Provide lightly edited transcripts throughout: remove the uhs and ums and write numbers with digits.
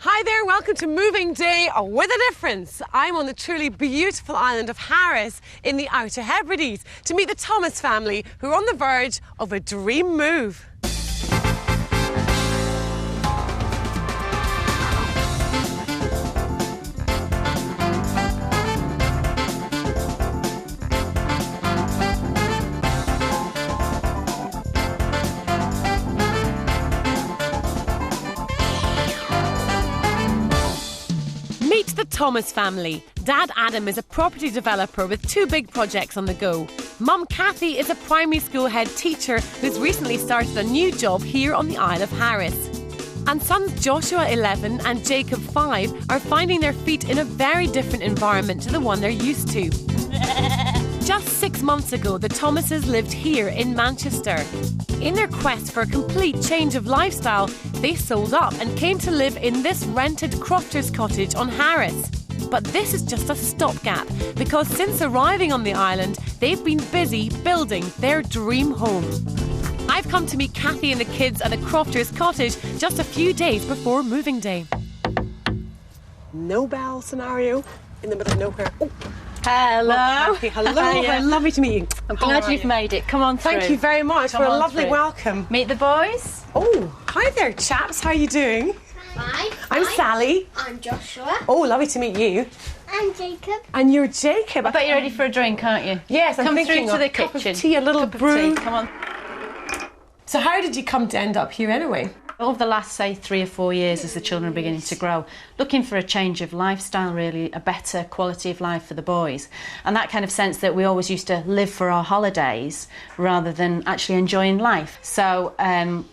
Hi there, welcome to Moving Day with a Difference. I'm on the truly beautiful island of Harris in the Outer Hebrides to meet the Thomas family who are on the verge of a dream move. Meet the Thomas family. Dad Adam is a property developer with two big projects on the go. Mum Kathy is a primary school head teacher who's recently started a new job here on the Isle of Harris. And sons Joshua, 11, and Jacob, 5, are finding their feet in a very different environment to the one they're used to. Just 6 months ago, the Thomases lived here in Manchester. In their quest for a complete change of lifestyle, they sold up and came to live in this rented crofter's cottage on Harris. But this is just a stopgap, because since arriving on the island, they've been busy building their dream home. I've come to meet Kathy and the kids at a crofter's cottage just a few days before moving day. No bell scenario in the middle of nowhere. Oh. Hello. Oh, Kathy, hello. Very lovely to meet you. I'm glad you've made it. Come on through. Thank you very much for a lovely welcome. Meet the boys. Oh, hi there, chaps. How are you doing? Hi. I'm Sally. I'm Joshua. Oh, lovely to meet you. I'm Jacob. And you're Jacob. I bet you're ready for a drink, aren't you? Yes, I'm Come thinking through to the a cup kitchen. of tea, a little Cup of brew. tea. Come on. So how did you come to end up here anyway? Over the last, say, 3 or 4 years, as the children are beginning to grow, looking for a change of lifestyle, really, a better quality of life for the boys. And that kind of sense that we always used to live for our holidays rather than actually enjoying life. So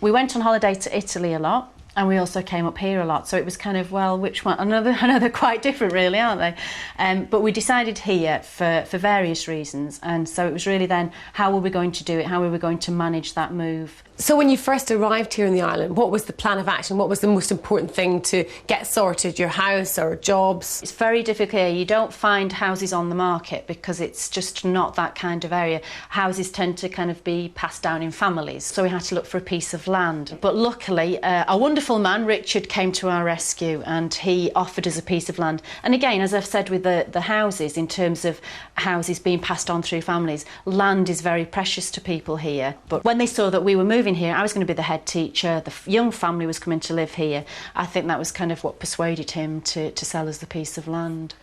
we went on holiday to Italy a lot. And we also came up here a lot, so it was kind of, well, which one? I know they're quite different, really, aren't they? But we decided here for various reasons, and so it was really then, how were we going to do it? How were we going to manage that move? So when you first arrived here on the island, what was the plan of action? What was the most important thing to get sorted? Your house or jobs? It's very difficult here. You don't find houses on the market because it's just not that kind of area. Houses tend to kind of be passed down in families, so we had to look for a piece of land. But luckily, a wonderful man, Richard, came to our rescue and he offered us a piece of land. And again, as I've said with the houses, in terms of houses being passed on through families, land is very precious to people here. But when they saw that we were moving here, I was going to be the head teacher, the young family was coming to live here, I think that was kind of what persuaded him to sell us the piece of land.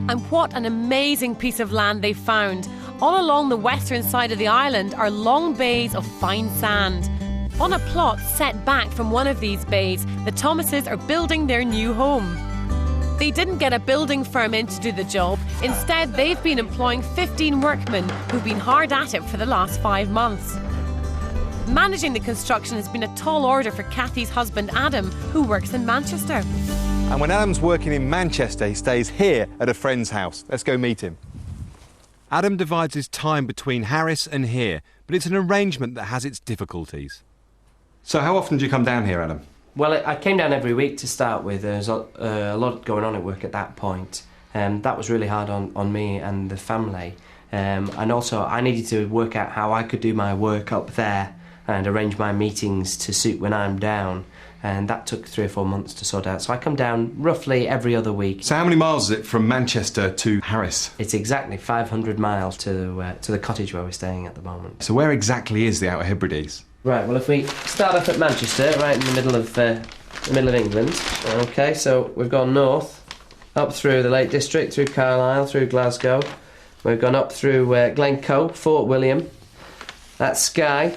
And what an amazing piece of land they found. All along the western side of the island are long bays of fine sand. On a plot set back from one of these bays, the Thomases are building their new home. They didn't get a building firm in to do the job. Instead, they've been employing 15 workmen who've been hard at it for the last 5 months. Managing the construction has been a tall order for Kathy's husband Adam, who works in Manchester. And when Adam's working in Manchester, he stays here at a friend's house. Let's go meet him. Adam divides his time between Harris and here, but it's an arrangement that has its difficulties. So how often do you come down here, Adam? Well, I came down every week to start with. There's a lot going on at work at that point. That was really hard on me and the family. And also, I needed to work out how I could do my work up there and arrange my meetings to suit when I'm down. And that took 3 or 4 months to sort out. So I come down roughly every other week. So how many miles is it from Manchester to Harris? It's exactly 500 miles to the cottage where we're staying at the moment. So where exactly is the Outer Hebrides? Right, well, if we start off at Manchester, right in the middle of England, okay, so we've gone north, up through the Lake District, through Carlisle, through Glasgow. We've gone up through Glencoe, Fort William, that's Skye,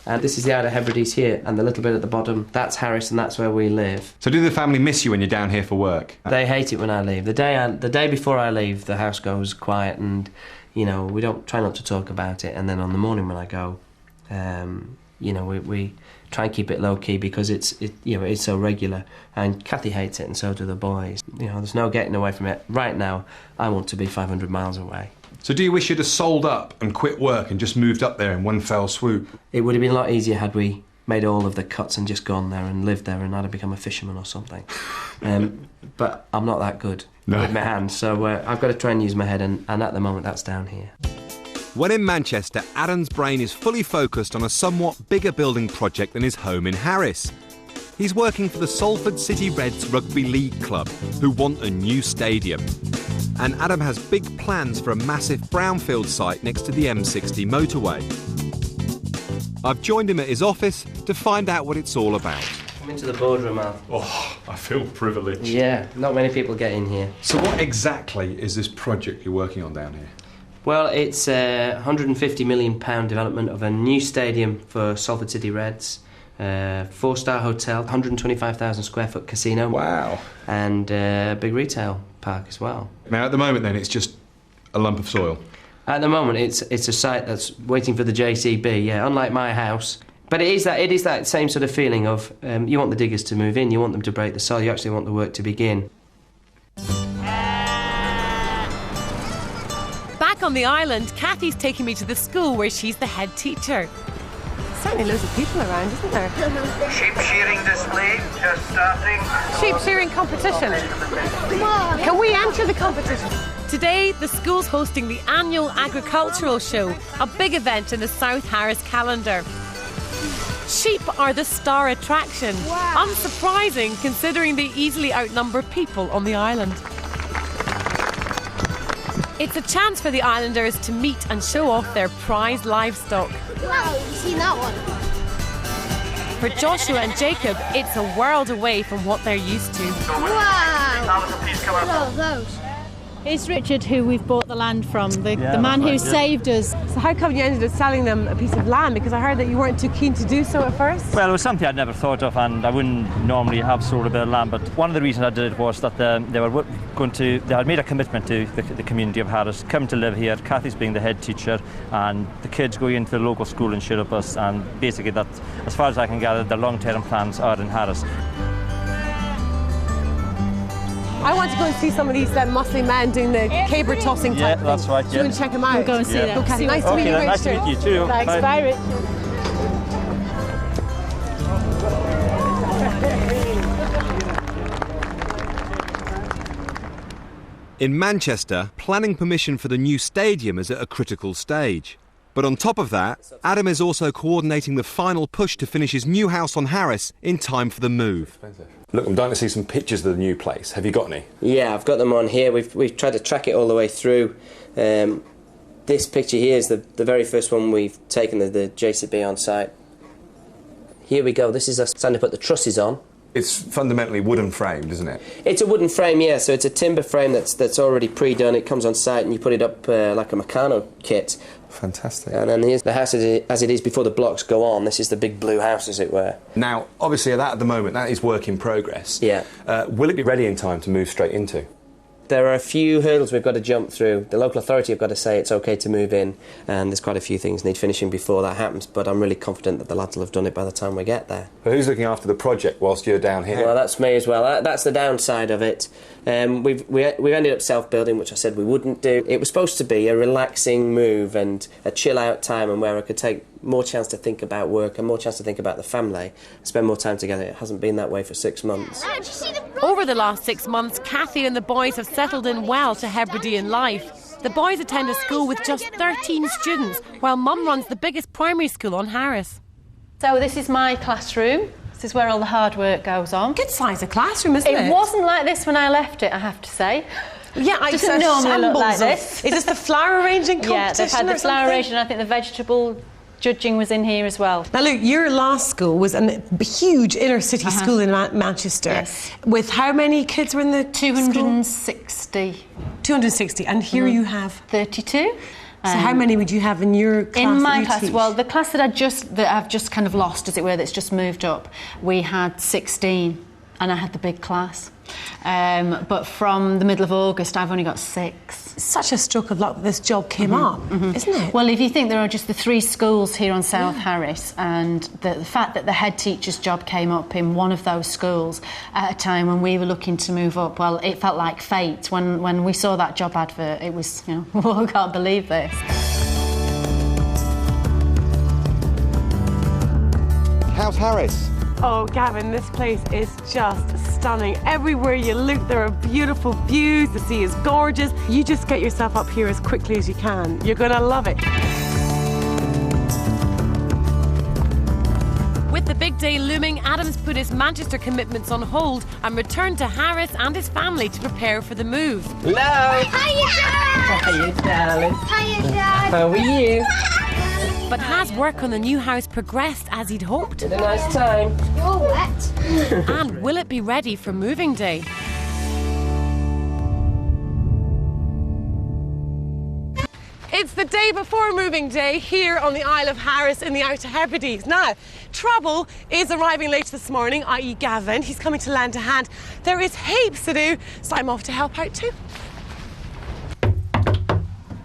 and this is the Outer Hebrides here, and the little bit at the bottom, that's Harris, and that's where we live. So do the family miss you when you're down here for work? They hate it when I leave. The day before I leave, the house goes quiet, and, you know, we don't try not to talk about it, and then on the morning when I go, you know, we try and keep it low-key because it's so regular. And Kathy hates it and so do the boys. You know, there's no getting away from it. Right now, I want to be 500 miles away. So do you wish you'd have sold up and quit work and just moved up there in one fell swoop? It would have been a lot easier had we made all of the cuts and just gone there and lived there, and I'd have become a fisherman or something. But I'm not that good with my hands, so I've got to try and use my head, and at the moment that's down here. When in Manchester, Adam's brain is fully focused on a somewhat bigger building project than his home in Harris. He's working for the Salford City Reds Rugby League Club, who want a new stadium. And Adam has big plans for a massive brownfield site next to the M60 motorway. I've joined him at his office to find out what it's all about. Come into the boardroom, Al. Oh, I feel privileged. Yeah, not many people get in here. So what exactly is this project you're working on down here? Well, it's a £150 million development of a new stadium for Salford City Reds, 4-star hotel, 125,000 square foot casino. Wow. And a big retail park as well. Now, at the moment, then, it's just a lump of soil. At the moment, it's a site that's waiting for the JCB, yeah, unlike my house. But it is that same sort of feeling of you want the diggers to move in, you want them to break the soil, you actually want the work to begin. Back on the island, Kathy's taking me to the school where she's the head teacher. Certainly loads of people around, isn't there? Sheep shearing display just starting. Sheep shearing competition. Can we enter the competition? Today, the school's hosting the annual agricultural show, a big event in the South Harris calendar. Sheep are the star attraction. Wow. Unsurprising considering the easily outnumber people on the island. It's a chance for the islanders to meet and show off their prized livestock. Wow, have you seen that one? For Joshua and Jacob, it's a world away from what they're used to. Wow! Look at those. It's Richard who we've bought the land from, the man who saved us. So how come you ended up selling them a piece of land? Because I heard that you weren't too keen to do so at first. Well, it was something I'd never thought of, and I wouldn't normally have sold a bit of land, but one of the reasons I did it was that they had made a commitment to the community of Harris, come to live here, Kathy's being the head teacher, and the kids going into the local school in Shirlbus, and basically that, as far as I can gather, their long-term plans are in Harris. I want to go and see some of these muscly men doing the caber tossing type thing. That's right. Do you want to check them out? We'll go and see them. Okay, nice to meet you, Richard. Nice to meet you too. Thanks, bye Richard. In Manchester, planning permission for the new stadium is at a critical stage. But on top of that, Adam is also coordinating the final push to finish his new house on Harris in time for the move. Look, I'm dying to see some pictures of the new place. Have you got any? Yeah, I've got them on here. We've tried to track it all the way through. This picture here is the very first one we've taken, the JCB on site. Here we go. This is us starting to put the trusses on. It's fundamentally wooden framed, isn't it? It's a wooden frame, yeah, so it's a timber frame that's already pre-done. It comes on site and you put it up like a Meccano kit. Fantastic. And then here's the house as it is before the blocks go on. This is the big blue house, as it were. Now, obviously, that at the moment, that is work in progress. Yeah. Will it be ready in time to move straight into? There are a few hurdles we've got to jump through. The local authority have got to say it's OK to move in, and there's quite a few things need finishing before that happens, but I'm really confident that the lads will have done it by the time we get there. But who's looking after the project whilst you're down here? Well, that's me as well. That's the downside of it. We've ended up self-building, which I said we wouldn't do. It was supposed to be a relaxing move and a chill-out time, and where I could take more chance to think about work and more chance to think about the family, spend more time together. It hasn't been that way for 6 months. Over the last 6 months, Kathy and the boys have settled in well to Hebridean life. The boys attend a school with just 13 students, while Mum runs the biggest primary school on Harris. So this is my classroom. This is where all the hard work goes on. Good size of classroom, isn't it? It wasn't like this when I left it, I have to say. Yeah, I doesn't normally look like this. Is this the flower arranging competition? Yeah, they've had the flower arranging. I think the vegetable judging was in here as well. Now look, your last school was a huge inner city school in Manchester. Yes. With how many kids were in the 260. School? 260, and here you have 32. So how many would you have in your class? In my that you class, teach? well, the class that I've just kind of lost, as it were, that's just moved up, we had 16, and I had the big class. But from the middle of August, I've only got 6. Such a stroke of luck that this job came up, isn't it? Well, if you think there are just the 3 schools here on South Harris, and the fact that the head teacher's job came up in one of those schools at a time when we were looking to move up, well, it felt like fate. When we saw that job advert, it was, you know, I can't believe this. How's Harris? Oh, Gavin, this place is just stunning. Everywhere you look, there are beautiful views. The sea is gorgeous. You just get yourself up here as quickly as you can. You're going to love it. With the big day looming, Adam's put his Manchester commitments on hold and returned to Harris and his family to prepare for the move. Hello! Hiya, Dad! Hiya, darling. Hiya, Dad! How are you? But has work on the new house progressed as he'd hoped? Had a nice time. You're wet. And will it be ready for moving day? It's the day before moving day here on the Isle of Harris in the Outer Hebrides. Now, trouble is arriving late this morning, i.e. Gavin. He's coming to lend a hand. There is heaps to do, so I'm off to help out too.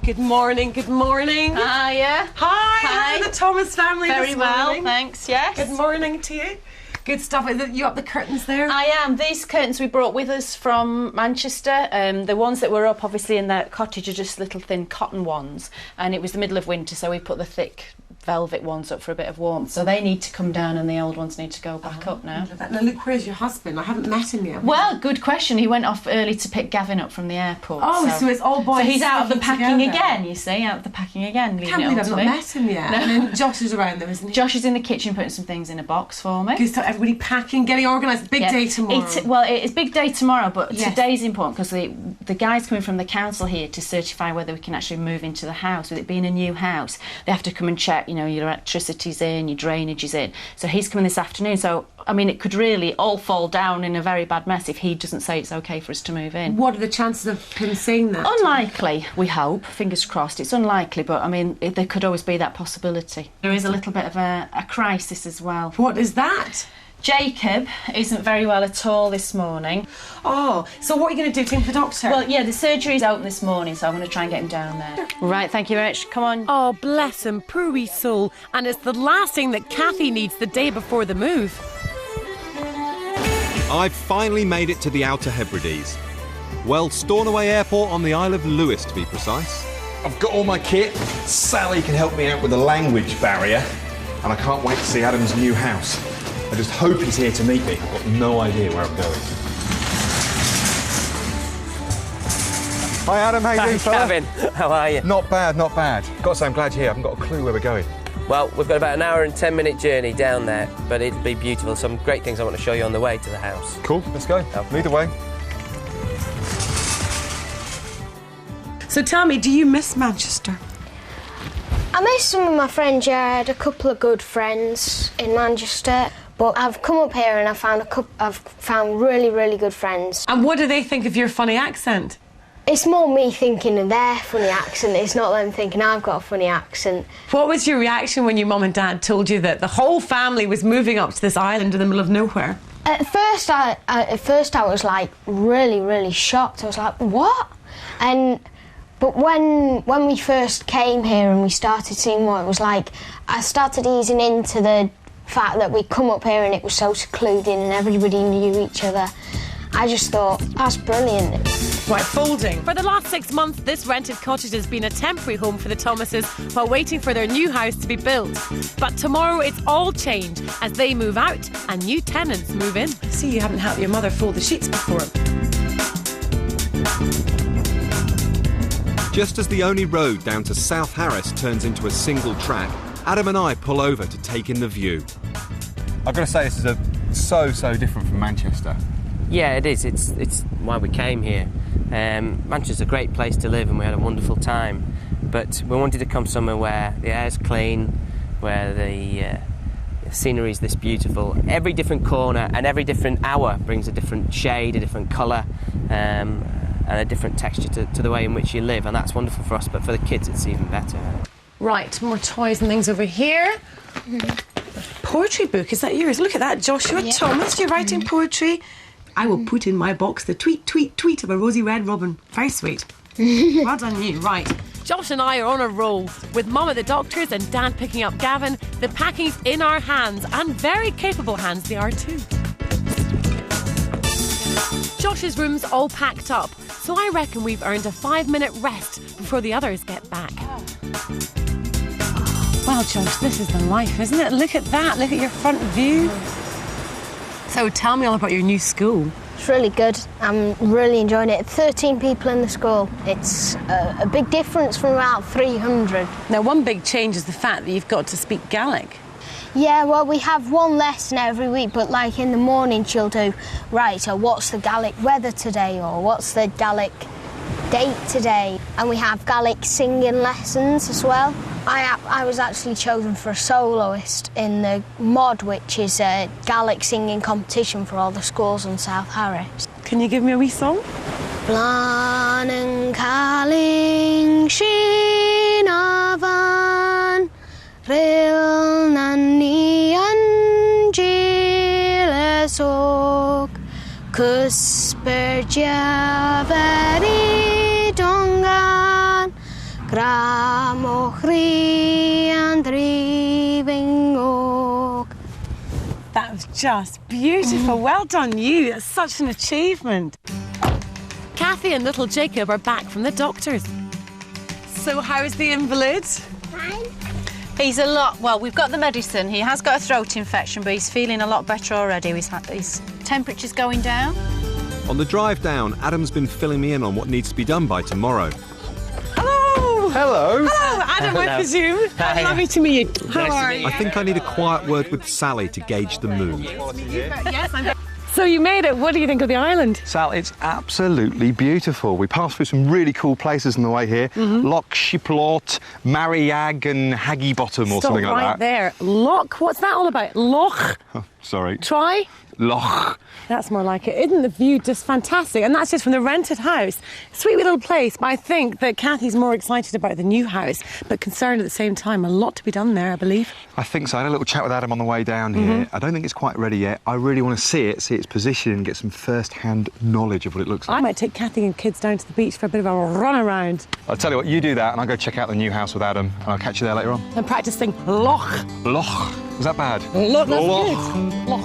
Good morning, good morning. Hiya. Hi, how are the Thomas family Very this well, morning? thanks, yes. Good morning to you. Good stuff. You up the curtains there? I am. These curtains we brought with us from Manchester. The ones that were up, obviously, in the cottage are just little thin cotton ones. And it was the middle of winter, so we put the thick velvet ones up for a bit of warmth. So they need to come down and the old ones need to go back up now. Now, look, where's your husband? I haven't met him yet. Well, good question. He went off early to pick Gavin up from the airport. Oh, so it's all boys. So he's out of the packing together. again, you see, out of the packing again. I can't believe I've not met him yet. No. And then Josh is around there, isn't he? Josh is in the kitchen putting some things in a box for me. Good stuff. Everybody packing, getting organised. Big day tomorrow. It's big day tomorrow, but Yes. today's important because the guys coming from the council here to certify whether we can actually move into the house. With it being a new house, they have to come and check, your electricity's in, your drainage is in. So he's coming this afternoon. So, I mean, it could really all fall down in a very bad mess if he doesn't say it's OK for us to move in. What are the chances of him saying that? Unlikely, we hope. Fingers crossed. It's unlikely, but, I mean, there could always be that possibility. There is a little bit of a crisis as well. What is that? Jacob isn't very well at all this morning. Oh, so what are you going to do? Take him to the doctor? Well, yeah, the surgery's open this morning, so I'm going to try and get him down there. Right, thank you very much. Come on. Oh, bless him, poor wee soul. And it's the last thing that Kathy needs the day before the move. I've finally made it to the Outer Hebrides. Well, Stornoway Airport on the Isle of Lewis, to be precise. I've got all my kit. Sally can help me out with the language barrier. And I can't wait to see Adam's new house. I just hope he's here to meet me. I've got no idea where I'm going. Hi Adam, how you doing, fella? Gavin, how are you? Not bad, not bad. Got to say I'm glad you're here. I haven't got a clue where we're going. Well, we've got about an hour and 10-minute journey down there, but it'll be beautiful. Some great things I want to show you on the way to the house. Cool, let's go. Lead the way. So tell me, do you miss Manchester? I miss some of my friends. Yeah, I had a couple of good friends in Manchester, but I've come up here and I've found really, really good friends. And what do they think of your funny accent? It's more me thinking of their funny accent. It's not them thinking I've got a funny accent. What was your reaction when your mum and dad told you that the whole family was moving up to this island in the middle of nowhere? At first I was like really, really shocked. I was like, what? But when we first came here and we started seeing what it was like, I started easing into the fact that we'd come up here and it was so secluded and everybody knew each other. I just thought, that's brilliant. Right, folding. For the last 6 months, this rented cottage has been a temporary home for the Thomases while waiting for their new house to be built. But tomorrow it's all change as they move out and new tenants move in. I see you haven't helped your mother fold the sheets before. Just as the only road down to South Harris turns into a single track, Adam and I pull over to take in the view. I've got to say, this is so different from Manchester. Yeah, it is. It's why we came here. Manchester's a great place to live and we had a wonderful time. But we wanted to come somewhere where the air's clean, where the scenery is this beautiful. Every different corner and every different hour brings a different shade, a different colour, and a different texture to the way in which you live. And that's wonderful for us, but for the kids it's even better. Right, more toys and things over here. Poetry book, is that yours? Look at that, Joshua Thomas, you're writing poetry. I will put in my box the tweet of a rosy red robin. Very sweet. Well done you, right. Josh and I are on a roll. With Mum at the doctor's and Dad picking up Gavin, the packing's in our hands, and very capable hands they are too. Josh's room's all packed up, so I reckon we've earned a 5-minute rest before the others get back. Well, Josh, this is the life, isn't it? Look at that, look at your front view. So tell me all about your new school. It's really good. I'm really enjoying it. 13 people in the school. It's a big difference from about 300. Now, one big change is the fact that you've got to speak Gaelic. Yeah, well, we have one lesson every week, but like in the morning she'll do, right, so what's the Gaelic weather today, or what's the Gaelic date today? And we have Gaelic singing lessons as well. I was actually chosen for a soloist in the mod, which is a Gaelic singing competition for all the schools in South Harris. Can you give me a wee song? Blan and Calling Sheen Avan Ril Nani and Giles Oak Cusper Javeri Dongan Gram Ochri and Driving Oak. That was just beautiful. Well done, you. That's such an achievement. Kathy and little Jacob are back from the doctors. So how's the invalid? Fine. He's well, we've got the medicine. He has got a throat infection, but he's feeling a lot better already. His temperature's going down. On the drive down, Adam's been filling me in on what needs to be done by tomorrow. Hello! Hello! Hello, Adam, I presume. Hi. Lovely to meet you. How are you? I think I need a quiet word with Sally to gauge the mood. Yes, I'm... So you made it. What do you think of the island? Sal, it's absolutely beautiful. We passed through some really cool places on the way here. Loch Shiplort, Mariag and Haggy Bottom or something like that. Stop right there. Loch, what's that all about? Loch? Oh, sorry. Try? Loch. That's more like it. Isn't the view just fantastic? And that's just from the rented house. Sweet little place, but I think that Kathy's more excited about the new house, but concerned at the same time. A lot to be done there, I believe. I think so. I had a little chat with Adam on the way down here. I don't think it's quite ready yet. I really want to see its position and get some first-hand knowledge of what it looks like. I might take Kathy and kids down to the beach for a bit of a run around. I'll tell you what, you do that and I'll go check out the new house with Adam and I'll catch you there later on. And practicing Loch. Loch. Was that bad? Loch, that's Loch. good. Loch.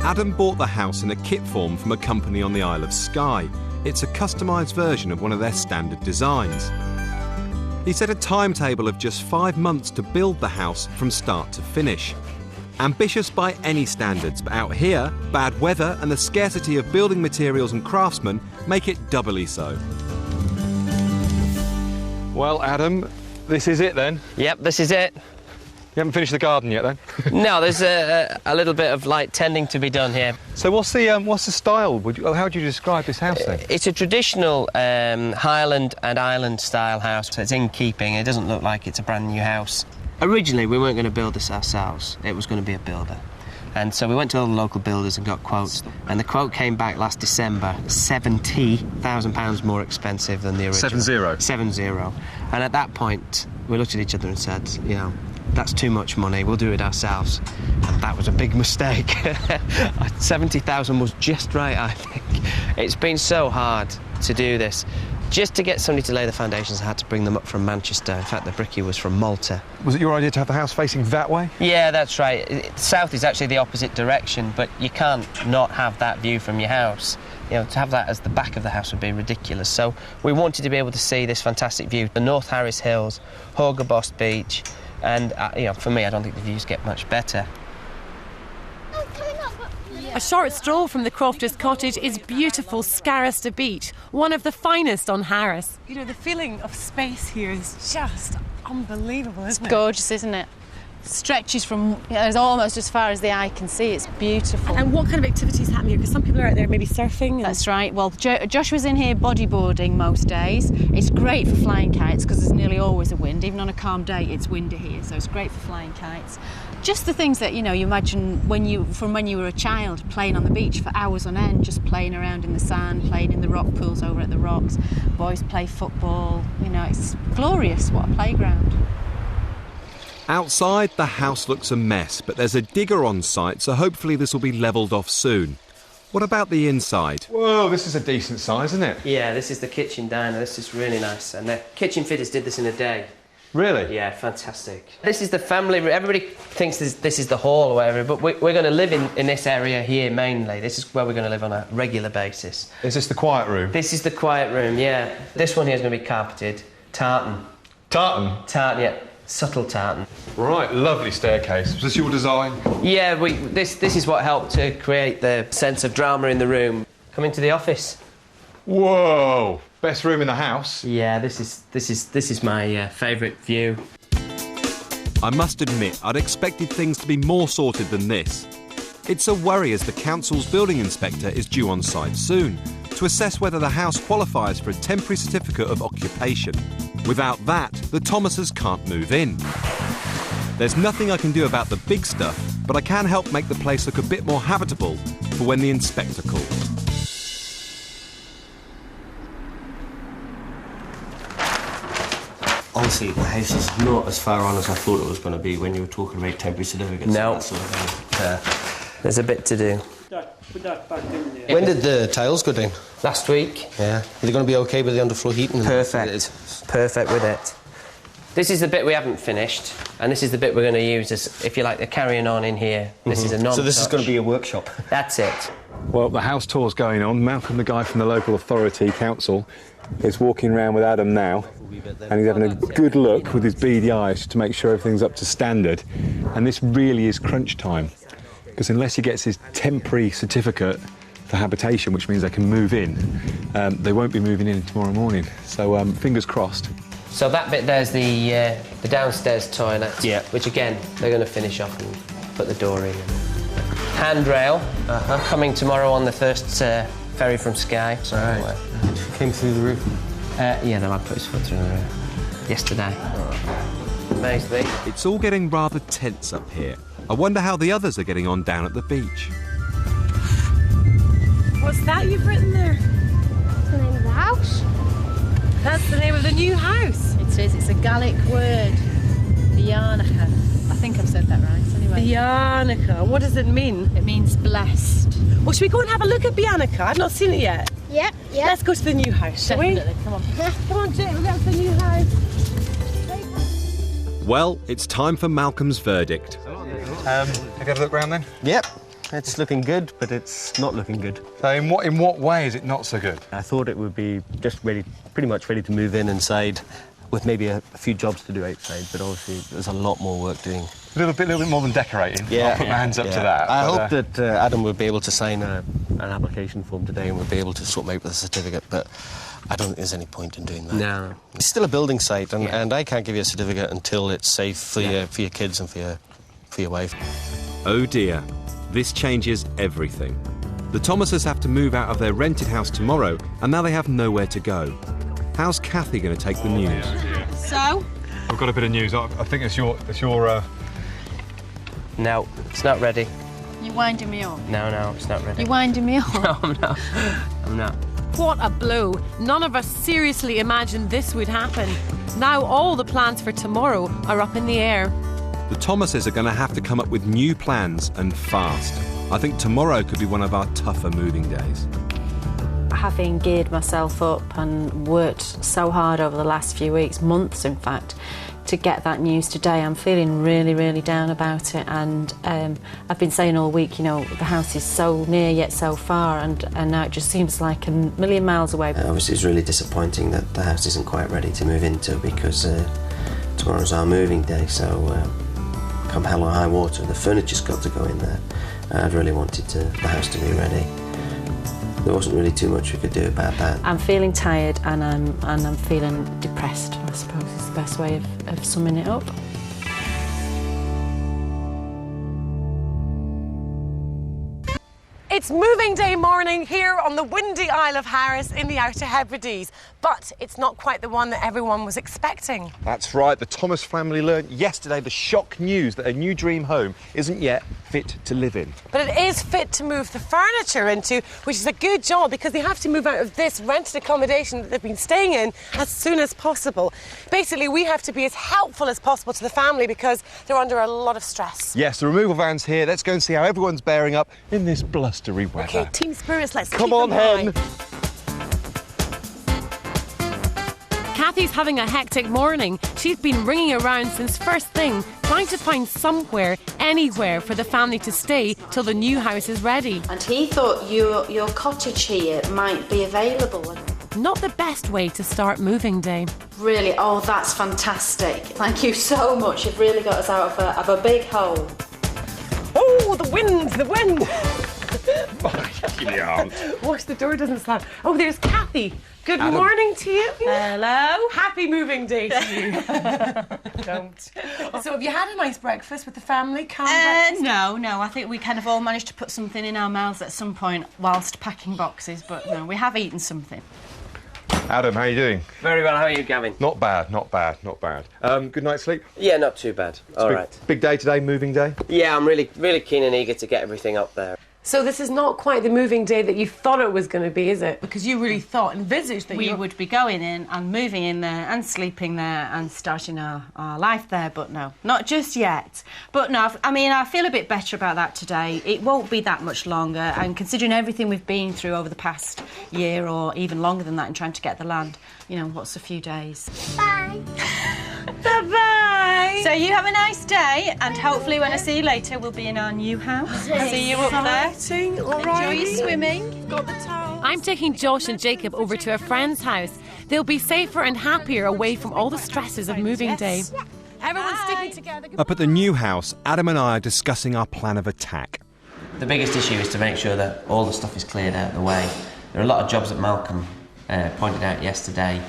Adam bought the house in a kit form from a company on the Isle of Skye. It's a customised version of one of their standard designs. He set a timetable of just 5 months to build the house from start to finish. Ambitious by any standards, but out here, bad weather and the scarcity of building materials and craftsmen make it doubly so. Well, Adam, this is it then? Yep, this is it. You haven't finished the garden yet then? No, there's a little bit of light tending to be done here. So what's the style? How would you describe this house then? It's a traditional Highland and Island style house. So it's in keeping. It doesn't look like it's a brand new house. Originally, we weren't going to build this ourselves. It was going to be a builder. And so we went to all the local builders and got quotes. And the quote came back last December, £70,000 more expensive than the original. 70? 70. And at that point, we looked at each other and said, you know, that's too much money, we'll do it ourselves. And that was a big mistake. 70,000 was just right, I think. It's been so hard to do this. Just to get somebody to lay the foundations, I had to bring them up from Manchester. In fact, the brickie was from Malta. Was it your idea to have the house facing that way? Yeah, that's right. South is actually the opposite direction, but you can't not have that view from your house. You know, to have that as the back of the house would be ridiculous. So we wanted to be able to see this fantastic view. The North Harris Hills, Horgabost Beach, and, you know, for me, I don't think the views get much better. A short stroll from the Crofters' cottage is beautiful Scarrister Beach, one of the finest on Harris. You know, the feeling of space here is just unbelievable, isn't it? Gorgeous, isn't it? Stretches from almost as far as the eye can see. It's beautiful. And what kind of activities happen here? Because some people are out there maybe surfing. And... That's right. Well, Joshua's in here bodyboarding most days. It's great for flying kites because there's nearly always a wind. Even on a calm day, it's windy here, so it's great for flying kites. Just the things that, you know, you imagine when you were a child, playing on the beach for hours on end, just playing around in the sand, playing in the rock pools over at the rocks. Boys play football. You know, it's glorious. What a playground. Outside, the house looks a mess, but there's a digger on site, so hopefully this will be levelled off soon. What about the inside? Whoa, this is a decent size, isn't it? Yeah, this is the kitchen diner. This is really nice. And the kitchen fitters did this in a day. Really? Yeah, fantastic. This is the family room. Everybody thinks this is the hall or whatever, but we're going to live in this area here mainly. This is where we're going to live on a regular basis. Is this the quiet room? This is the quiet room, yeah. This one here is going to be carpeted. Tartan. Tartan? Tartan, yeah. Subtle tartan. Right, lovely staircase. Was this your design? Yeah, this is what helped to create the sense of drama in the room. Come into the office. Whoa! Best room in the house. Yeah, this is my favourite view. I must admit, I'd expected things to be more sorted than this. It's a worry as the council's building inspector is due on site soon to assess whether the house qualifies for a temporary certificate of occupation. Without that, the Thomases can't move in. There's nothing I can do about the big stuff, but I can help make the place look a bit more habitable for when the inspector calls. Honestly, the house is not as far on as I thought it was going to be when you were talking about temporary certificates. No. That sort of thing. There's a bit to do. Put that back in there. When did the tiles go down? Last week. Yeah. Are they going to be okay with the underfloor heating? Perfect. Perfect with it. This is the bit we haven't finished, and this is the bit we're going to use as, if you like, the carrying on in here. This is a non-touch. So this is going to be a workshop? That's it. Well, the house tour's going on. Malcolm, the guy from the local authority council, is walking around with Adam now, and he's having a good look with his beady eyes to make sure everything's up to standard. And this really is crunch time, because unless he gets his temporary certificate for habitation, which means they can move in, they won't be moving in tomorrow morning. So fingers crossed. So that bit there's the downstairs toilet, yeah, which again they're going to finish off and put the door in. Handrail coming tomorrow on the first ferry from Skye. So, came through the roof. Yeah, the lad put his foot through the roof yesterday. Amazing. It's all getting rather tense up here. I wonder how the others are getting on down at the beach. What's that you've written there? What's the name of the house? That's the name of the new house. It is. It's a Gaelic word. Bianca. I think I've said that right. Anyway. Bianca. What does it mean? It means blessed. Well, should we go and have a look at Bianca? I've not seen it yet. Yep. Let's go to the new house, shall we? Definitely. Come on. Come on, Jake, we'll go to the new house. Well, it's time for Malcolm's verdict. Have you had a look round then? Yep. It's looking good, but it's not looking good. So in what way is it not so good? I thought it would be just ready, pretty much ready to move in inside, with maybe a few jobs to do outside, but obviously there's a lot more work doing. A little bit more than decorating. Yeah. I'll put my hands up to that. I hope that Adam will be able to sign an application form today and we'll be able to sort him out with a certificate, but I don't think there's any point in doing that. No. It's still a building site, and I can't give you a certificate until it's safe for your kids and for your wife. Oh dear, this changes everything. The Thomases have to move out of their rented house tomorrow, and now they have nowhere to go. How's Kathy going to take the news? So? I've got a bit of news. I think it's your. No, it's not ready. You're winding me up. No, it's not ready. You're winding me up. No, I'm not. What a blow. None of us seriously imagined this would happen. Now all the plans for tomorrow are up in the air. The Thomases are going to have to come up with new plans, and fast. I think tomorrow could be one of our tougher moving days. Having geared myself up and worked so hard over the last few weeks, months in fact, to get that news today, I'm feeling really, really down about it. And I've been saying all week, you know, the house is so near yet so far, and now it just seems like a million miles away. Obviously it's really disappointing that the house isn't quite ready to move into, because tomorrow's our moving day, so come hell or high water, the furniture's got to go in there. I'd really wanted the house to be ready. There wasn't really too much we could do about that. I'm feeling tired and I'm feeling depressed, I suppose is the best way of summing it up. It's moving day morning here on the windy Isle of Harris in the Outer Hebrides, but it's not quite the one that everyone was expecting. That's right, the Thomas family learned yesterday the shock news that a new dream home isn't yet fit to live in. But it is fit to move the furniture into, which is a good job because they have to move out of this rented accommodation that they've been staying in as soon as possible. Basically, we have to be as helpful as possible to the family because they're under a lot of stress. Yes, the removal van's here. Let's go and see how everyone's bearing up in this blustery weather. Okay, team spirits, let's Come keep on, them high. hen. Kathy's having a hectic morning. She's been ringing around since first thing, trying to find somewhere, anywhere for the family to stay till the new house is ready. And he thought your cottage here might be available. Not the best way to start moving day. Really, oh, that's fantastic. Thank you so much. You've really got us out of a big hole. Oh, the wind, the wind. You aren't. Watch the door doesn't slam. Oh, there's Kathy. Good morning to you. Hello. Happy moving day to you. Don't. So have you had a nice breakfast with the family? No. I think we kind of all managed to put something in our mouths at some point whilst packing boxes, but no, we have eaten something. Adam, how are you doing? Very well, how are you, Gavin? Not bad. Good night's sleep? Yeah, not too bad. All right. Big day today, moving day? Yeah, I'm really keen and eager to get everything up there. So this is not quite the moving day that you thought it was going to be, is it? Because you really envisaged that we would be going in and moving in there and sleeping there and starting our life there, but no, not just yet. But no, I feel a bit better about that today. It won't be that much longer, and considering everything we've been through over the past year or even longer than that in trying to get the land, what's a few days? Bye. Bye-bye. So you have a nice day, and hopefully when I see you later, we'll be in our new house. See you up there. Enjoy your swimming. Got the towel. I'm taking Josh and Jacob over to a friend's house. They'll be safer and happier away from all the stresses of moving day. Everyone's sticking together. Up at the new house, Adam and I are discussing our plan of attack. The biggest issue is to make sure that all the stuff is cleared out of the way. There are a lot of jobs that Malcolm pointed out yesterday,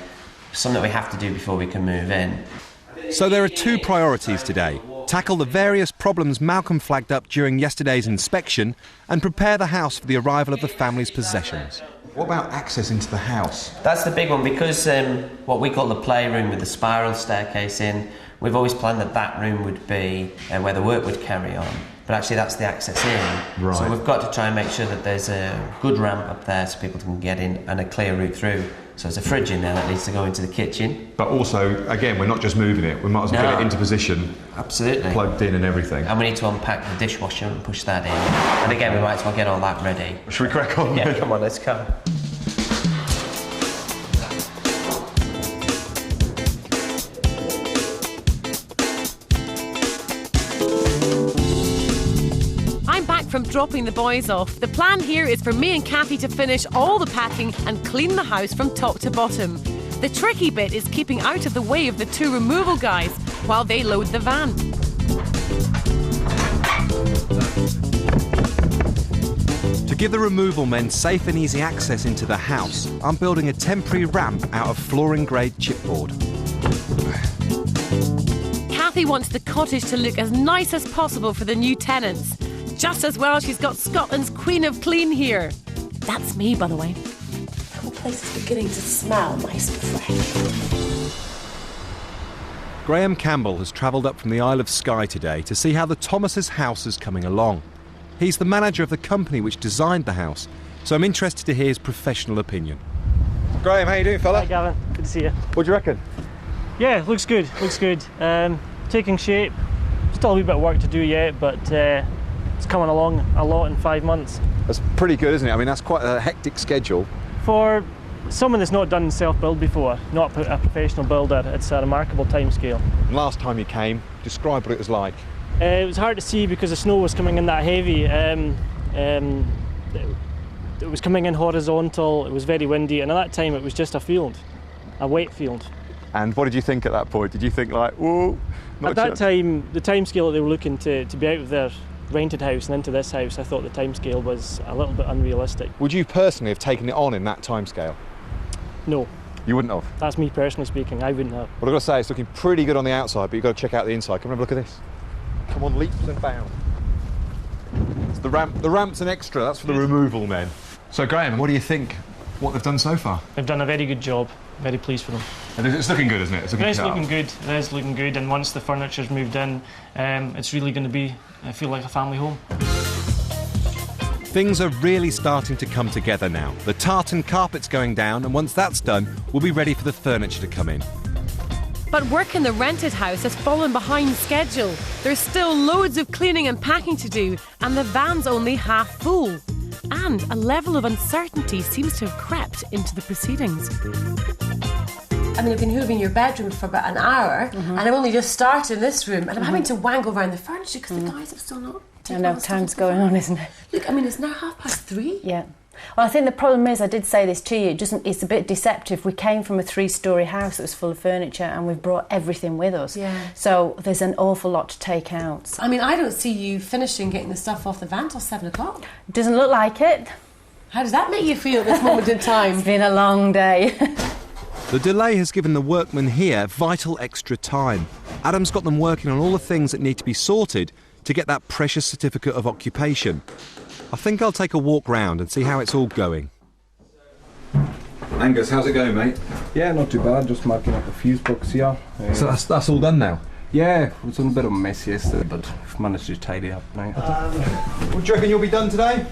some that we have to do before we can move in. So there are two priorities today. Tackle the various problems Malcolm flagged up during yesterday's inspection and prepare the house for the arrival of the family's possessions. What about access into the house? That's the big one, because what we call the playroom with the spiral staircase in, we've always planned that room would be where the work would carry on. But actually that's the access in. Right. So we've got to try and make sure that there's a good ramp up there so people can get in and a clear route through. So there's a fridge in there that needs to go into the kitchen. But also, again, we're not just moving it, we might as well get it into position. Absolutely. Plugged in and everything. And we need to unpack the dishwasher and push that in. And again, we might as well get all that ready. Should we crack on? Yeah, come on, let's go. From dropping the boys off, the plan here is for me and Kathy to finish all the packing and clean the house from top to bottom. The tricky bit is keeping out of the way of the two removal guys while they load the van. To give the removal men safe and easy access into the house, I'm building a temporary ramp out of flooring-grade chipboard. Kathy wants the cottage to look as nice as possible for the new tenants. Just as well she's got Scotland's Queen of Clean here. That's me, by the way. The whole place is beginning to smell nice and fresh. Graham Campbell has travelled up from the Isle of Skye today to see how the Thomas' house is coming along. He's the manager of the company which designed the house, so I'm interested to hear his professional opinion. Graham, how you doing, fella? Hi, Gavin. Good to see you. What do you reckon? Yeah, looks good. Taking shape. Still a wee bit of work to do yet, but it's coming along a lot in 5 months. That's pretty good, isn't it? I mean, that's quite a hectic schedule. For someone that's not done self-build before, not a professional builder, it's a remarkable timescale. Last time you came, describe what it was like. It was hard to see because the snow was coming in that heavy. It was coming in horizontal, it was very windy, and at that time it was just a field, a wet field. And what did you think at that point? Did you think like, whoa? At that time, the timescale that they were looking to be out of their rented house and into this house, I thought the timescale was a little bit unrealistic. Would you personally have taken it on in that timescale? No. You wouldn't have? That's me personally speaking, I wouldn't have. Well, I've got to say, it's looking pretty good on the outside, but you've got to check out the inside. Come and have a look at this. Come on, leaps and bounds. It's the ramp's an extra, that's for the removal men. So, Graham, what do you think what they've done so far? They've done a very good job. Very pleased for them. It's looking good, isn't it? It is looking good. It is looking good, and once the furniture's moved in, it's really going to be, I feel like a family home. Things are really starting to come together now. The tartan carpet's going down, and once that's done, we'll be ready for the furniture to come in. But work in the rented house has fallen behind schedule. There's still loads of cleaning and packing to do, and the van's only half full. And a level of uncertainty seems to have crept into the proceedings. I mean, I've been hooving your bedroom for about an hour, and I've only just started in this room, and I'm having to wangle around the furniture because the guys have still not taken. I know, time's going on, isn't it? Look, I mean, it's now 3:30. Yeah. Well, I think the problem is, I did say this to you, it's a bit deceptive. We came from a 3-storey house that was full of furniture and we've brought everything with us. Yeah. So there's an awful lot to take out. I mean, I don't see you finishing getting the stuff off the van till 7 o'clock. Doesn't look like it. How does that make you feel at this moment in time? It's been a long day. The delay has given the workmen here vital extra time. Adam's got them working on all the things that need to be sorted to get that precious certificate of occupation. I think I'll take a walk round and see how it's all going. Angus, how's it going, mate? Yeah, not too bad, just marking up the fuse box here. So that's all done now? Yeah, it was a bit of a mess yesterday, but I've managed to tidy up now. Would you reckon you'll be done today?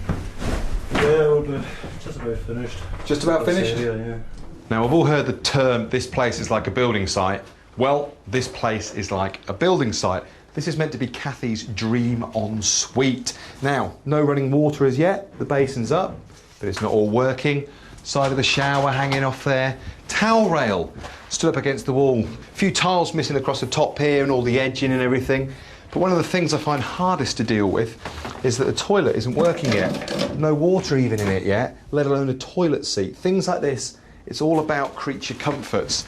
Yeah, we're just about finished. Just about finished? Yeah. Now, we've all heard the term, this place is like a building site. Well, this place is like a building site. This is meant to be Kathy's dream ensuite. Now, no running water as yet. The basin's up, but it's not all working. Side of the shower hanging off there. Towel rail stood up against the wall. A few tiles missing across the top here and all the edging and everything. But one of the things I find hardest to deal with is that the toilet isn't working yet. No water even in it yet, let alone a toilet seat. Things like this, it's all about creature comforts.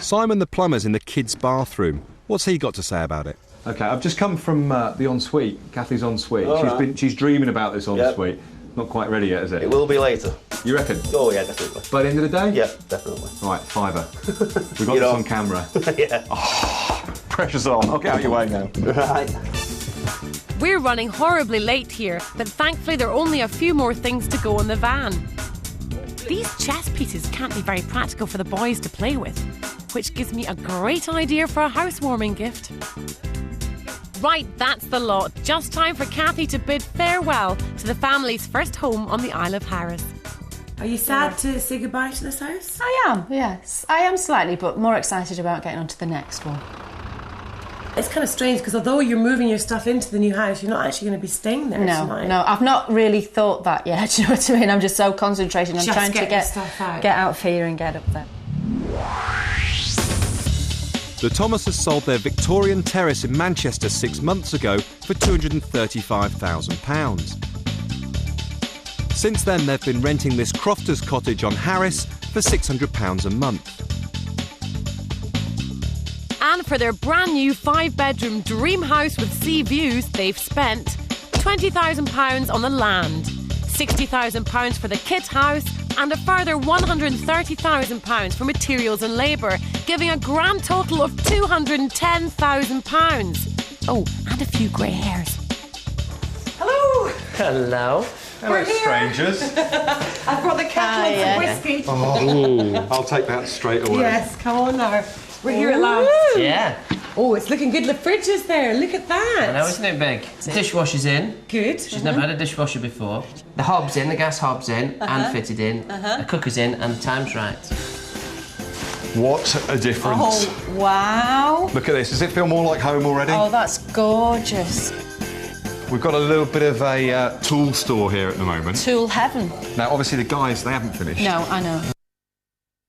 Simon the plumber's in the kids' bathroom. What's he got to say about it? OK, I've just come from the ensuite, Kathy's ensuite. She's dreaming about this ensuite. Yep. Not quite ready yet, is it? It will be later. You reckon? Oh, yeah, definitely. By the end of the day? Yeah, definitely. Right, £5. We've got this on camera. Yeah. Oh, pressure's on. I'll get out of your way now. Right. We're running horribly late here, but thankfully there are only a few more things to go in the van. These chess pieces can't be very practical for the boys to play with, which gives me a great idea for a housewarming gift. Right, that's the lot. Just time for Kathy to bid farewell to the family's first home on the Isle of Harris. Are you sad to say goodbye to this house? I am, yes. I am slightly, but more excited about getting on to the next one. It's kind of strange because although you're moving your stuff into the new house, you're not actually going to be staying there tonight. No, I've not really thought that yet. Do you know what I mean? I'm just so concentrated on trying to get out of here and get up there. The Thomases sold their Victorian terrace in Manchester 6 months ago for £235,000. Since then, they've been renting this crofter's cottage on Harris for £600 a month. And for their brand new 5-bedroom dream house with sea views, they've spent £20,000 on the land, £60,000 for the kit house, and a further £130,000 for materials and labour, giving a grand total of £210,000. Oh, and a few grey hairs. Hello. Hello. Hello, strangers. I've brought the kettle and some whiskey. Oh, I'll take that straight away. Yes, come on now. We're here at last. Yeah. Oh, it's looking good. The fridge is there. Look at that. I know, isn't it big? The dishwasher's in. Good. She's never had a dishwasher before. The hob's in, the gas hob's in, and fitted in. The cooker's in, and the time's right. What a difference. Oh, wow. Look at this. Does it feel more like home already? Oh, that's gorgeous. We've got a little bit of a tool store here at the moment. Tool heaven. Now, obviously, the guys, they haven't finished. No, I know.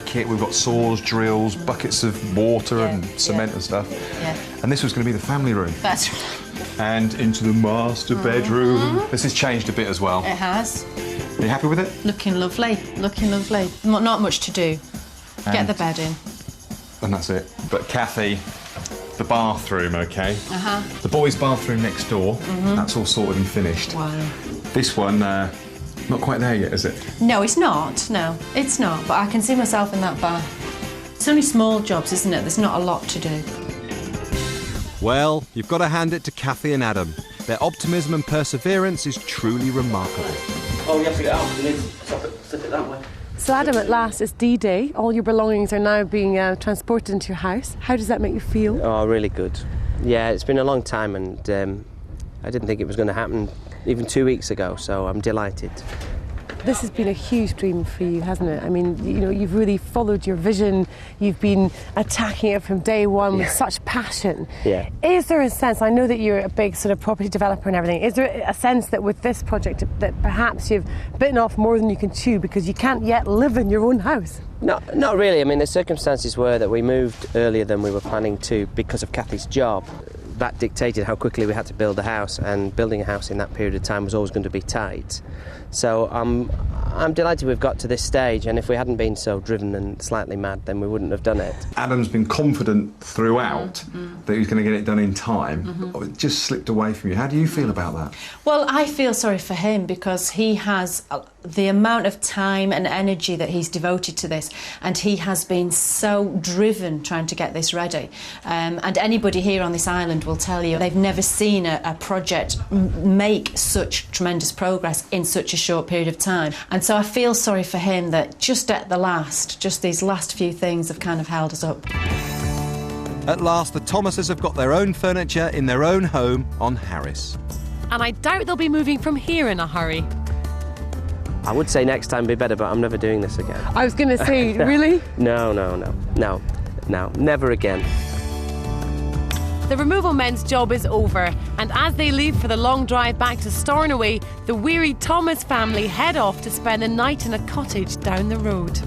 Kit, we've got saws, drills, buckets of water and cement and stuff. Yeah. And this was going to be the family room. That's right. And into the master bedroom. This has changed a bit as well. It has. Are you happy with it? Looking lovely. Looking lovely. Not much to do. Get the bed in. And that's it. But Kathy, the bathroom, OK? Uh-huh. The boys' bathroom next door, that's all sorted and finished. Wow. This one, not quite there yet, is it? No, it's not. No, it's not. But I can see myself in that bath. It's only small jobs, isn't it? There's not a lot to do. Well, you've got to hand it to Kathy and Adam. Their optimism and perseverance is truly remarkable. Oh, you have to get out. You need to slip it that way. So, Adam, at last, it's D-Day. All your belongings are now being transported into your house. How does that make you feel? Oh, really good. Yeah, it's been a long time and I didn't think it was going to happen even 2 weeks ago, so I'm delighted. This has been a huge dream for you, hasn't it? I mean, you know, you've really followed your vision. You've been attacking it from day one with such passion. Yeah. Is there a sense, I know that you're a big sort of property developer and everything, is there a sense that with this project that perhaps you've bitten off more than you can chew because you can't yet live in your own house? No, not really. I mean, the circumstances were that we moved earlier than we were planning to because of Kathy's job. that dictated how quickly we had to build a house, and building a house in that period of time was always going to be tight. So I'm delighted we've got to this stage, and if we hadn't been so driven and slightly mad, then we wouldn't have done it. Adam's been confident throughout that he's going to get it done in time, but it just slipped away from you. How do you feel about that? Well, I feel sorry for him because he has the amount of time and energy that he's devoted to this, and he has been so driven trying to get this ready. And anybody here on this island will tell you they've never seen a project make such tremendous progress in such a short period of time. And so I feel sorry for him that just at the last, just these last few things have kind of held us up. At last, the Thomases have got their own furniture in their own home on Harris. And I doubt they'll be moving from here in a hurry. I would say next time be better, but I'm never doing this again. I was going to say, really? No, never again. The removal men's job is over, and as they leave for the long drive back to Stornoway, the weary Thomas family head off to spend the night in a cottage down the road.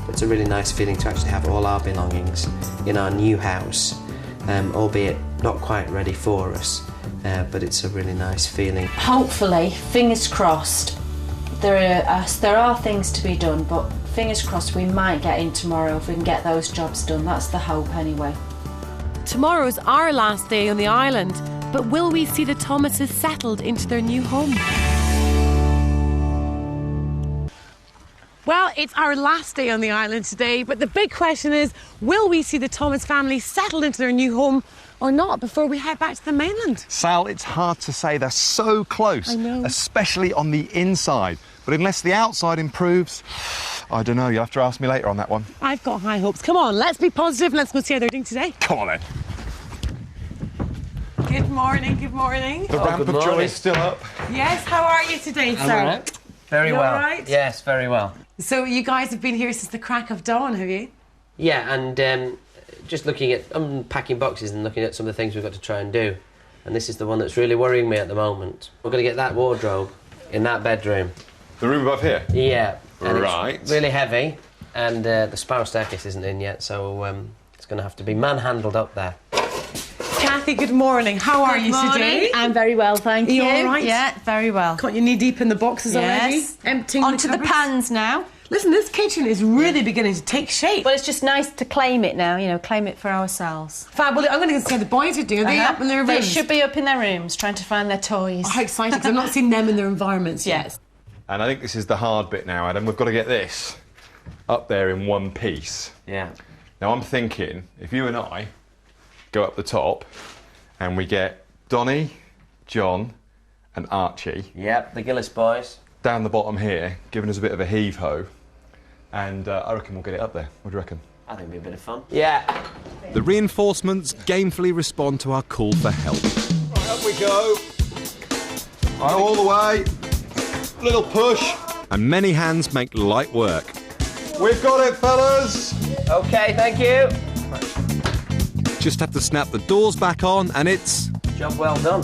It's a really nice feeling to actually have all our belongings in our new house, albeit not quite ready for us, but it's a really nice feeling. Hopefully, fingers crossed, there are things to be done, but fingers crossed we might get in tomorrow if we can get those jobs done. That's the hope anyway. Tomorrow's our last day on the island, but will we see the Thomases settled into their new home? Well, it's our last day on the island today, but the big question is, will we see the Thomas family settled into their new home or not before we head back to the mainland? Sal, it's hard to say. They're so close, I know. Especially on the inside. But unless the outside improves, I don't know. You'll have to ask me later on that one. I've got high hopes. Come on, let's be positive and let's go see how they're doing today. Come on then. Good morning, good morning. The ramp of joy is still up. Yes, how are you today, sir? All right. Very You well. all right? Yes, very well. So you guys have been here since the crack of dawn, have you? Yeah, and just looking at unpacking boxes and looking at some of the things we've got to try and do. And this is the one that's really worrying me at the moment. We're going to get that wardrobe in that bedroom. The room above here? Yeah. And right. It's really heavy, and the spiral staircase isn't in yet, so it's going to have to be manhandled up there. Kathy, good morning. How are you today? I'm very well, thank you. Are you all right? Yeah, very well. Got your knee deep in the boxes already? Emptying Onto the cupboards? pans now. Listen, this kitchen is really beginning to take shape. Well, it's just nice to claim it now, you know, claim it for ourselves. Fab, well, I'm going to see how the boys are doing. Are they up in their rooms? They should be up in their rooms, trying to find their toys. Oh, how exciting, because I've not seen them in their environments yet. And I think this is the hard bit now, Adam. We've got to get this up there in one piece. Yeah. Now, I'm thinking, if you and I go up the top and we get Donnie, John and Archie... Yep, the Gillis boys. ...down the bottom here, giving us a bit of a heave-ho, and I reckon we'll get it up there. What do you reckon? I think it'll be a bit of fun. Yeah. The reinforcements gamefully respond to our call for help. Right, up we go. Right, all the way. Little push. And many hands make light work. We've got it, fellas. OK, thank you. Just have to snap the doors back on and it's... Job well done.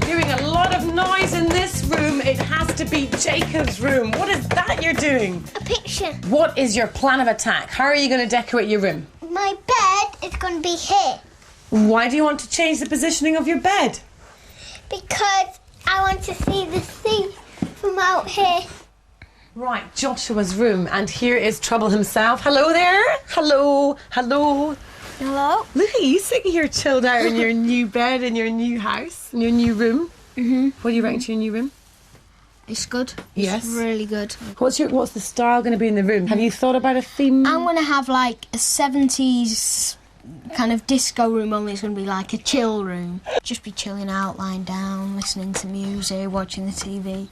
Hearing a lot of noise in this room. It has to be Jacob's room. What is that you're doing? A picture. What is your plan of attack? How are you going to decorate your room? My bed is going to be here. Why do you want to change the positioning of your bed? Because I want to see the sea from out here. Right, Joshua's room, and here is Trouble himself. Hello there. Hello. Hello. Hello. Look at you sitting here chilled out in your new bed, in your new house, in your new room. What do you reckon to your new room? It's good. Yes. It's really good. What's the style going to be in the room? Have you thought about a theme? I'm going to have like a 70s kind of disco room, only it's going to be like a chill room. Just be chilling out, lying down, listening to music, watching the TV.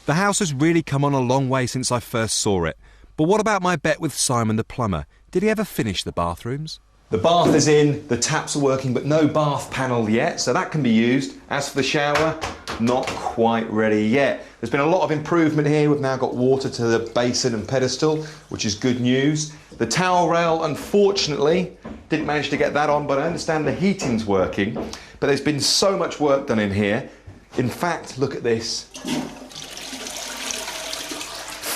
The house has really come on a long way since I first saw it. But what about my bet with Simon the plumber? Did he ever finish the bathrooms? The bath is in, the taps are working, but no bath panel yet, so that can be used. As for the shower, not quite ready yet. There's been a lot of improvement here. We've now got water to the basin and pedestal, which is good news. The towel rail, unfortunately, didn't manage to get that on, but I understand the heating's working. But there's been so much work done in here. In fact, look at this.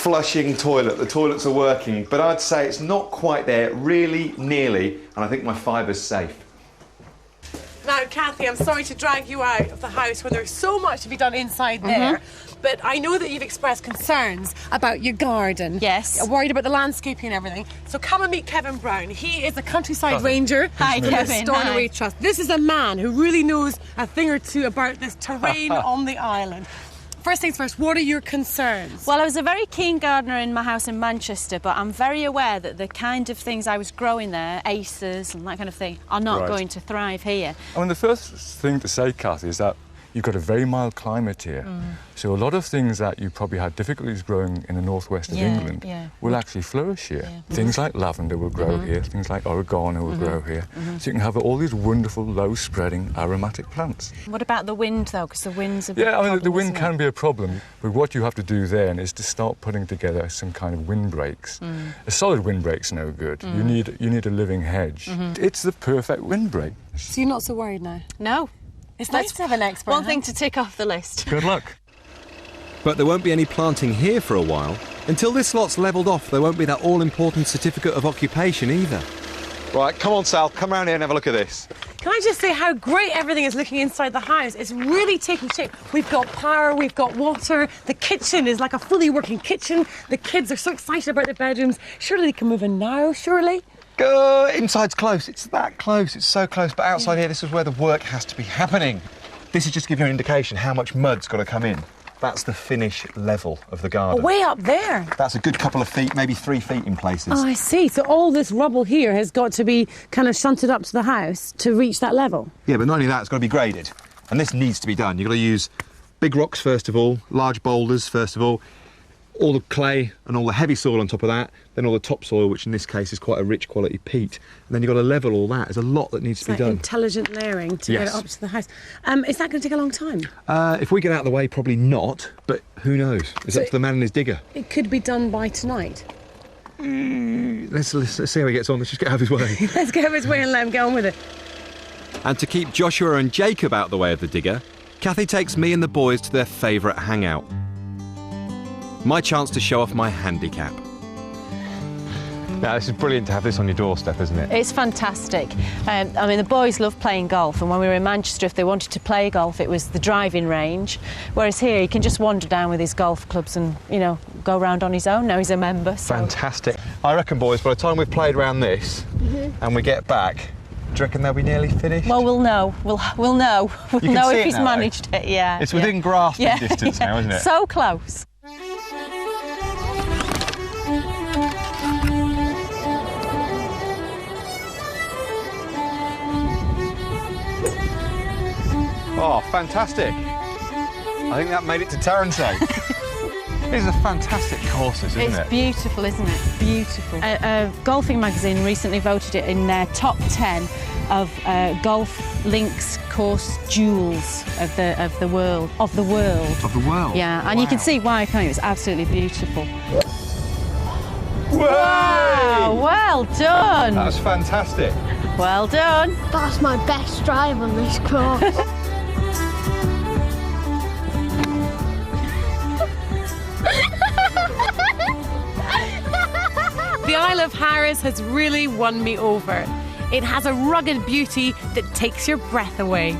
flushing toilet. The toilets are working, but I'd say it's not quite there, really nearly, and I think my fiber's safe. Now, Kathy, I'm sorry to drag you out of the house when there's so much to be done inside there, but I know that you've expressed concerns about your garden. Yes. You're worried about the landscaping and everything. So come and meet Kevin Brown. He is a countryside ranger. Hi, with Kevin. the Stornoway Trust. This is a man who really knows a thing or two about this terrain on the island. First things first, what are your concerns? Well, I was a very keen gardener in my house in Manchester, but I'm very aware that the kind of things I was growing there, aces and that kind of thing, are not going to thrive here. I mean, the first thing to say, Kathy, is that you've got a very mild climate here. So a lot of things that you probably had difficulties growing in the northwest of England will actually flourish here. Things like lavender will grow here, things like oregano will grow here. So you can have all these wonderful, low-spreading aromatic plants. What about the wind, though? Because the wind's a big Yeah, I mean, problem, the wind isn't can it? be a problem. But what you have to do then is to start putting together some kind of windbreaks. A solid windbreak's no good. You need a living hedge. It's the perfect windbreak. So you're not so worried now? No. It's nice to have an expert. One thing to tick off the list. Good luck. But there won't be any planting here for a while. Until this lot's levelled off, there won't be that all-important certificate of occupation either. Right, come on, Sal, come round here and have a look at this. Can I just say how great everything is looking inside the house? It's really taking shape. We've got power, we've got water. The kitchen is like a fully working kitchen. The kids are so excited about the bedrooms. Surely they can move in now, surely? Inside's close. It's that close. It's so close. But outside here, this is where the work has to be happening. This is just to give you an indication how much mud's got to come in. That's the finish level of the garden. Way up there. That's a good couple of feet, maybe 3 feet in places. Oh, I see. So all this rubble here has got to be kind of shunted up to the house to reach that level. Yeah, but not only that, it's got to be graded. And this needs to be done. You've got to use big rocks first of all, large boulders first of all the clay and all the heavy soil on top of that, then all the topsoil, which in this case is quite a rich quality peat. And then you've got to level all that. There's a lot that needs to be done. Intelligent layering to get it up to the house. Is that going to take a long time? If we get out of the way, probably not, but who knows? It's up to the man and his digger. It could be done by tonight. Let's see how he gets on. Let's just get out of his way. Let's get out of his way and let him get on with it. And to keep Joshua and Jacob out of the way of the digger, Kathy takes me and the boys to their favourite hangout. My chance to show off my handicap. Now, this is brilliant to have this on your doorstep, isn't it? It's fantastic. I mean, the boys love playing golf, and when we were in Manchester, if they wanted to play golf, it was the driving range. Whereas here, he can just wander down with his golf clubs and, you know, go round on his own. Now he's a member. So. Fantastic. I reckon, boys, by the time we've played around this and we get back, do you reckon they'll be nearly finished? Well, we'll know. We'll know. We'll know if he's managed it. Yeah. It's within grasping distance now, isn't it? So close. Oh, fantastic. I think that made it to Tarrantine. These are fantastic courses, isn't it? It's beautiful, isn't it? Beautiful. A golfing magazine recently voted it in their top 10 of golf links course jewels of the world. Of the world? Yeah, and you can see why, can't you? It's absolutely beautiful. Wow, well done. That's fantastic. Well done. That's my best drive on this course. The Isle of Harris has really won me over. It has a rugged beauty that takes your breath away.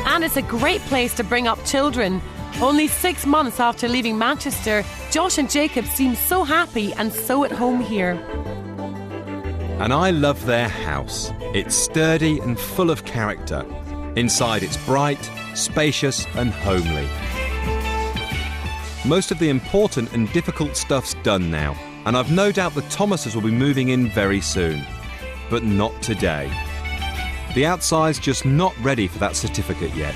And it's a great place to bring up children. Only 6 months after leaving Manchester, Josh and Jacob seem so happy and so at home here. And I love their house. It's sturdy and full of character. Inside it's bright, spacious and homely. Most of the important and difficult stuff's done now, and I've no doubt the Thomases will be moving in very soon. But not today. The outside's just not ready for that certificate yet.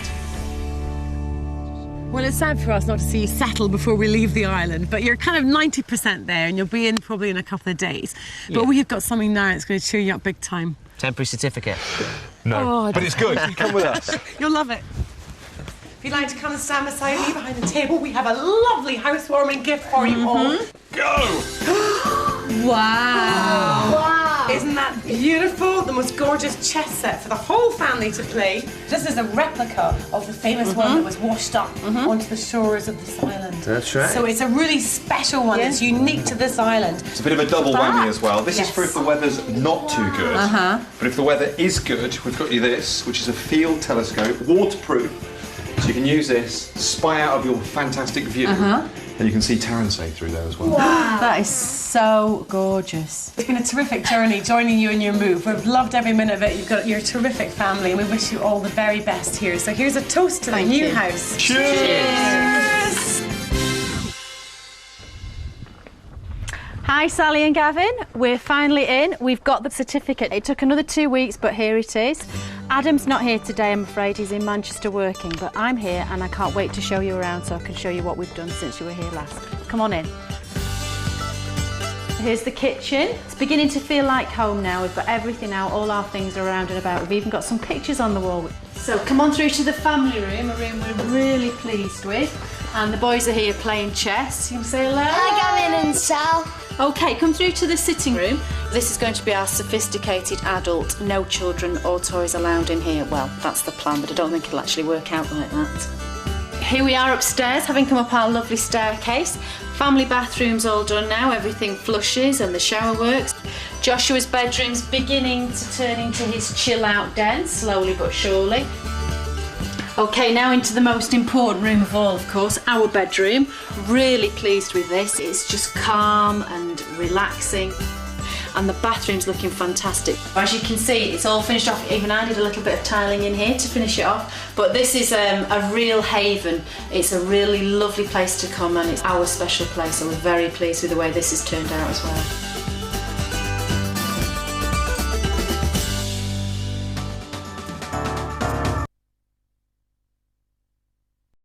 Well, it's sad for us not to see you settle before we leave the island, but you're kind of 90% there and you'll be in probably in a couple of days. But we've got something now that's going to cheer you up big time. Temporary certificate. No, but it's good. Come with us. You'll love it. If you'd like to come and stand beside me behind the table, we have a lovely housewarming gift for you all. Go! Wow. Wow. Isn't that beautiful? The most gorgeous chess set for the whole family to play. This is a replica of the famous one that was washed up onto the shores of this island. That's right. So it's a really special one. It's unique to this island. It's a bit of a double whammy as well. This is for if the weather's not too good. But if the weather is good, we've got you this, which is a field telescope, waterproof. So you can use this, spy out of your fantastic view, and you can see Taransay through there as well. Wow. That is so gorgeous. It's been a terrific journey joining you in your move. We've loved every minute of it. You've got your terrific family, and we wish you all the very best here. So here's a toast to the new house. Cheers! Hi, Sally and Gavin. We're finally in. We've got the certificate. It took another 2 weeks, but here it is. Adam's not here today, I'm afraid. He's in Manchester working, but I'm here and I can't wait to show you around so I can show you what we've done since you were here last. Come on in. Here's the kitchen. It's beginning to feel like home now. We've got everything out, all our things are around and about. We've even got some pictures on the wall. So come on through to the family room, a room we're really pleased with. And the boys are here playing chess. You can say hello. Hi, Gavin and Sal. Okay, come through to the sitting room. This is going to be our sophisticated adult, no children or toys allowed in here. Well, that's the plan, but I don't think it'll actually work out like that. Here we are upstairs, having come up our lovely staircase. Family bathroom's all done now, everything flushes and the shower works. Joshua's bedroom's beginning to turn into his chill-out den, slowly but surely. Okay, now into the most important room of all, of course, our bedroom. Really pleased with this. It's just calm and relaxing. And the bathroom's looking fantastic. As you can see, it's all finished off. Even I did a little bit of tiling in here to finish it off. But this is a real haven. It's a really lovely place to come and it's our special place. So we're very pleased with the way this has turned out as well.